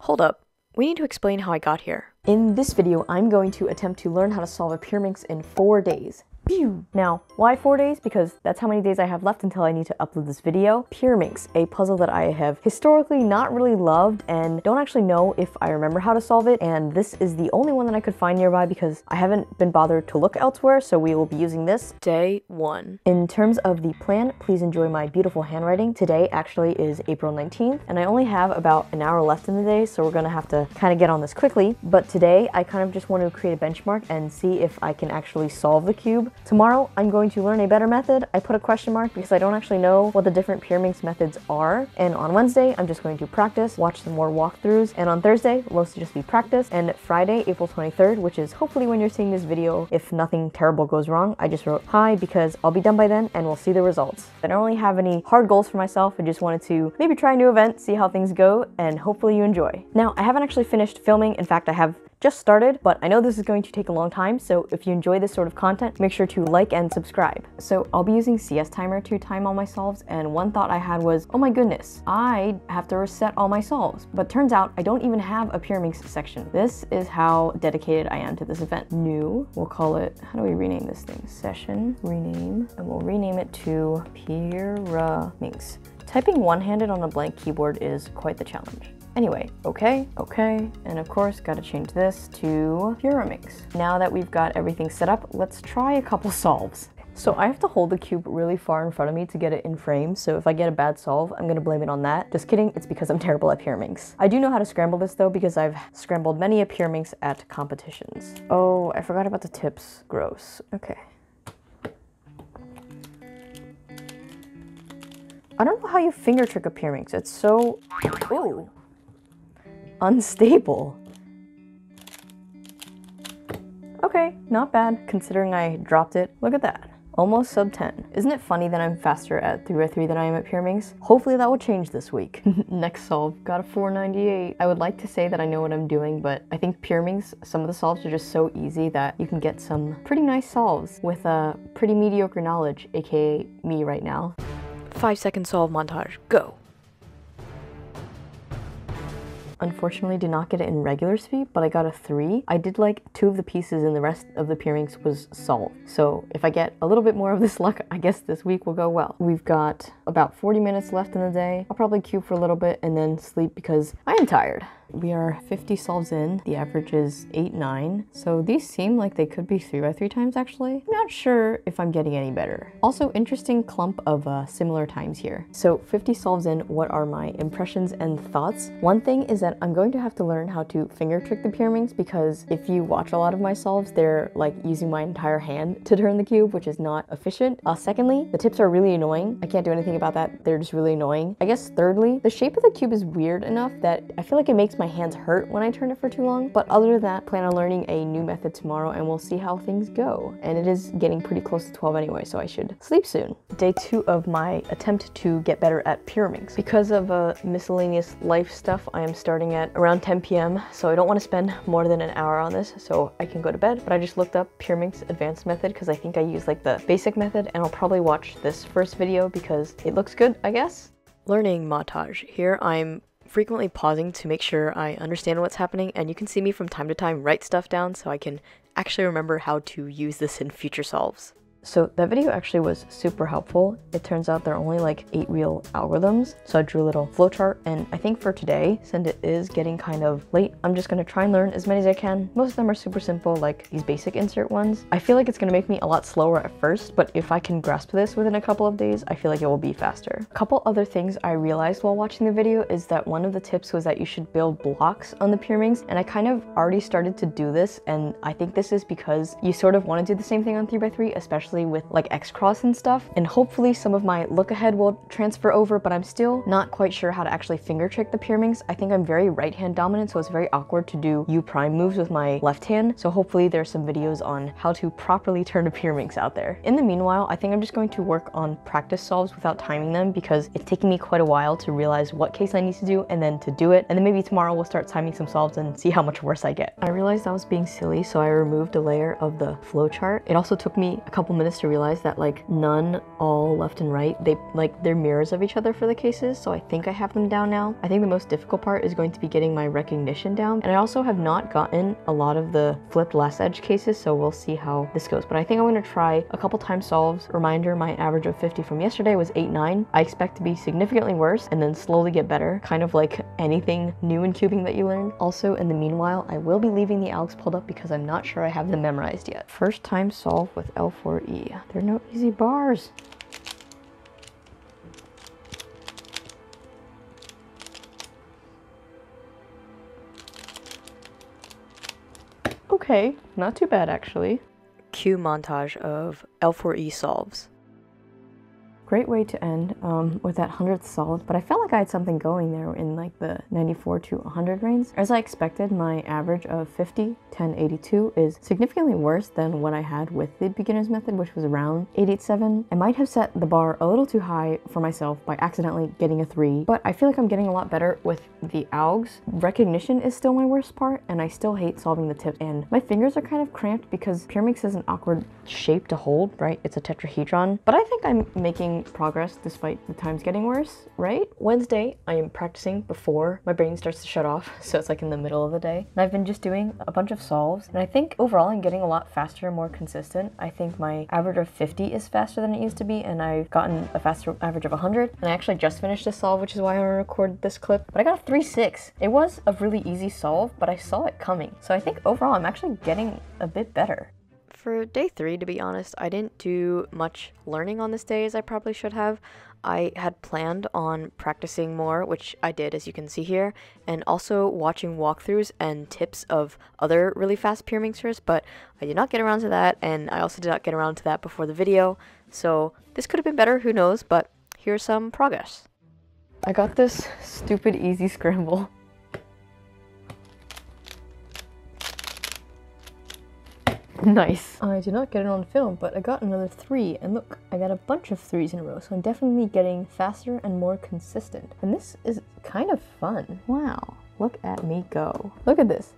Hold up, we need to explain how I got here. In this video, I'm going to attempt to learn how to solve a Pyraminx in 4 days. Pew! Now, why 4 days? Because that's how many days I have left until I need to upload this video. Pyraminx, a puzzle that I have historically not really loved and don't actually know if I remember how to solve it, and this is the only one that I could find nearby because I haven't been bothered to look elsewhere, so we will be using this. Day 1. In terms of the plan, please enjoy my beautiful handwriting. Today actually is April 19th, and I only have about an hour left in the day, so we're gonna have to kind of get on this quickly. But today, I kind of just want to create a benchmark and see if I can actually solve the cube. Tomorrow, I'm going to learn a better method. I put a question mark because I don't actually know what the different Pyraminx methods are. And on Wednesday, I'm just going to practice, watch some more walkthroughs. And on Thursday, will mostly just be practice. And Friday, April 23rd, which is hopefully when you're seeing this video, if nothing terrible goes wrong, I just wrote hi because I'll be done by then and we'll see the results. I don't really have any hard goals for myself. I just wanted to maybe try a new event, see how things go, and hopefully you enjoy. Now, I haven't actually finished filming. In fact, I have just started, but I know this is going to take a long time, so if you enjoy this sort of content, make sure to like and subscribe. So I'll be using CS Timer to time all my solves, and one thought I had was, oh my goodness, I have to reset all my solves. But turns out I don't even have a Pyraminx section. This is how dedicated I am to this event. New, we'll call it, how do we rename this thing? Session, rename, and we'll rename it to Pyraminx. Typing one-handed on a blank keyboard is quite the challenge. Anyway, okay, and of course, gotta change this to Pyraminx. Now that we've got everything set up, let's try a couple solves. So I have to hold the cube really far in front of me to get it in frame, so if I get a bad solve, I'm gonna blame it on that. Just kidding, it's because I'm terrible at Pyraminx. I do know how to scramble this though, because I've scrambled many a Pyraminx at competitions. Oh, I forgot about the tips. Gross. Okay. I don't know how you finger trick a Pyraminx. It's so... Ooh. Unstable. Okay, not bad, considering I dropped it. Look at that. Almost sub 10. Isn't it funny that I'm faster at 3x3 than I am at Pyraminx? Hopefully that will change this week. Next solve, got a 498. I would like to say that I know what I'm doing, but I think Pyraminx, some of the solves are just so easy that you can get some pretty nice solves with a pretty mediocre knowledge, aka me right now. 5-second solve montage, go. Unfortunately, did not get it in regular speed, but I got a 3. I did like 2 of the pieces and the rest of the Pyraminx was solved. So if I get a little bit more of this luck, I guess this week will go well. We've got about 40 minutes left in the day. I'll probably queue for a little bit and then sleep because I am tired. We are 50 solves in. The average is 8-9. So these seem like they could be 3x3 times actually. I'm not sure if I'm getting any better. Also, interesting clump of similar times here. So 50 solves in, what are my impressions and thoughts? One thing is that I'm going to have to learn how to finger trick the Pyraminx because if you watch a lot of my solves, they're like using my entire hand to turn the cube, which is not efficient. Secondly, the tips are really annoying. I can't do anything about that. They're just really annoying. I guess thirdly, the shape of the cube is weird enough that I feel like it makes my hands hurt when I turn it for too long. But other than that, plan on learning a new method tomorrow and we'll see how things go. And it is getting pretty close to 12 anyway, so I should sleep soon. Day 2 of my attempt to get better at Pyraminx. Because of miscellaneous life stuff, I am starting at around 10 p.m. So I don't want to spend more than an hour on this so I can go to bed. But I just looked up Pyraminx advanced method because I think I use like the basic method, and I'll probably watch this first video because it looks good, I guess. Learning montage. Here I'm frequently pausing to make sure I understand what's happening, and you can see me from time to time write stuff down so I can actually remember how to use this in future solves. So that video actually was super helpful. It turns out there are only like 8 real algorithms. So I drew a little flowchart, and I think for today, since it is getting kind of late, I'm just gonna try and learn as many as I can. Most of them are super simple, like these basic insert ones. I feel like it's gonna make me a lot slower at first, but if I can grasp this within a couple of days, I feel like it will be faster. A couple other things I realized while watching the video is that one of the tips was that you should build blocks on the Pyraminx, and I kind of already started to do this, and I think this is because you sort of want to do the same thing on 3x3, especially with like X-Cross and stuff, and hopefully some of my look ahead will transfer over, but I'm still not quite sure how to actually finger trick the Pyraminx. I think I'm very right hand dominant, so it's very awkward to do U prime moves with my left hand, so hopefully there's some videos on how to properly turn a Pyraminx out there. In the meanwhile, I think I'm just going to work on practice solves without timing them because it's taking me quite a while to realize what case I need to do and then to do it, and then maybe tomorrow we'll start timing some solves and see how much worse I get. I realized I was being silly, so I removed a layer of the flowchart. It also took me a couple minutes minutes to realize that like none, all left and right, they're mirrors of each other for the cases, so I think I have them down now. I think the most difficult part is going to be getting my recognition down, and I also have not gotten a lot of the flipped last edge cases, so we'll see how this goes. But I think I'm going to try a couple times solves. Reminder, my average of 50 from yesterday was 8.9. I expect to be significantly worse and then slowly get better, kind of like anything new in cubing that you learn. Also, in the meanwhile, I will be leaving the algs pulled up because I'm not sure I have them memorized yet. First time solve with L4E. There are no easy bars. Okay, not too bad actually. Cue montage of L4E solves. Great way to end with that 100th solve, but I felt like I had something going there in like the 94 to 100 range. As I expected, my average of 50, 10, 82 is significantly worse than what I had with the beginner's method, which was around 887. I might have set the bar a little too high for myself by accidentally getting a 3, but I feel like I'm getting a lot better with the algs. Recognition is still my worst part, and I still hate solving the tips, and my fingers are kind of cramped because Pyraminx is an awkward shape to hold, right? It's a tetrahedron, but I think I'm making progress despite the times getting worse, right? Wednesday, I am practicing before my brain starts to shut off, so it's like in the middle of the day. And I've been just doing a bunch of solves, and I think overall I'm getting a lot faster, more consistent. I think my average of 50 is faster than it used to be, and I've gotten a faster average of 100. And I actually just finished this solve, which is why I want to record this clip, but I got a 3.6. It was a really easy solve, but I saw it coming. So I think overall I'm actually getting a bit better. For day 3, to be honest, I didn't do much learning on this day as I probably should have. I had planned on practicing more, which I did, as you can see here, and also watching walkthroughs and tips of other really fast Pyraminxers, but I did not get around to that, and I also did not get around to that before the video, so this could have been better, who knows, but here's some progress. I got this stupid easy scramble. Nice. I did not get it on film, but I got another 3, and look, I got a bunch of 3s in a row, so I'm definitely getting faster and more consistent. And this is kind of fun. Wow, look at me go. Look at this.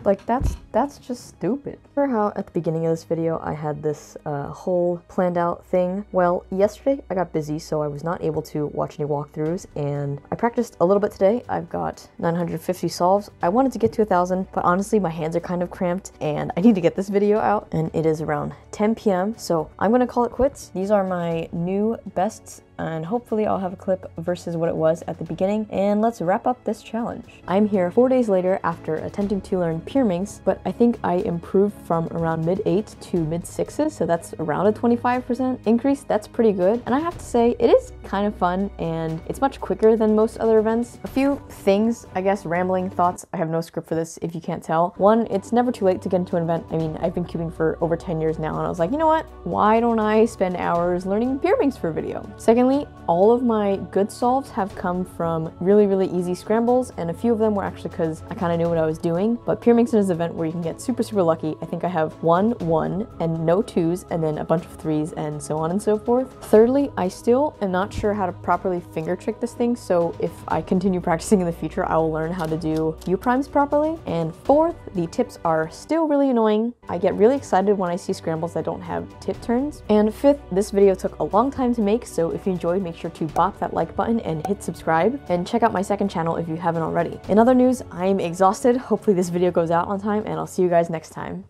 Like, that's just stupid. Remember how at the beginning of this video I had this whole planned out thing? Well, yesterday I got busy, so I was not able to watch any walkthroughs, and I practiced a little bit today. I've got 950 solves. I wanted to get to 1,000, but honestly my hands are kind of cramped, and I need to get this video out, and it is around 10 p.m., so I'm gonna call it quits. These are my new bests, and hopefully I'll have a clip versus what it was at the beginning, and let's wrap up this challenge. I'm here 4 days later after attempting to learn Pyraminx, but I think I improved from around mid-8s to mid-6s, so that's around a 25% increase. That's pretty good, and I have to say it is kind of fun, and it's much quicker than most other events. A few things, I guess, rambling thoughts. I have no script for this if you can't tell. One, it's never too late to get into an event. I mean, I've been cubing for over 10 years now, and I was like, you know what? Why don't I spend hours learning Pyraminx for a video? Secondly, all of my good solves have come from really, really easy scrambles, and a few of them were actually because I kind of knew what I was doing. But Pyraminx is an event where you can get super, super lucky. I think I have 1, 1, and no 2s, and then a bunch of 3s, and so on and so forth. Thirdly, I still am not sure how to properly finger trick this thing, so if I continue practicing in the future, I will learn how to do U primes properly. And fourth, the tips are still really annoying. I get really excited when I see scrambles that don't have tip turns. And fifth, this video took a long time to make, so if you enjoyed, make sure to bop that like button and hit subscribe, and check out my second channel if you haven't already. In other news, I'm exhausted. Hopefully this video goes out on time, and I'll see you guys next time.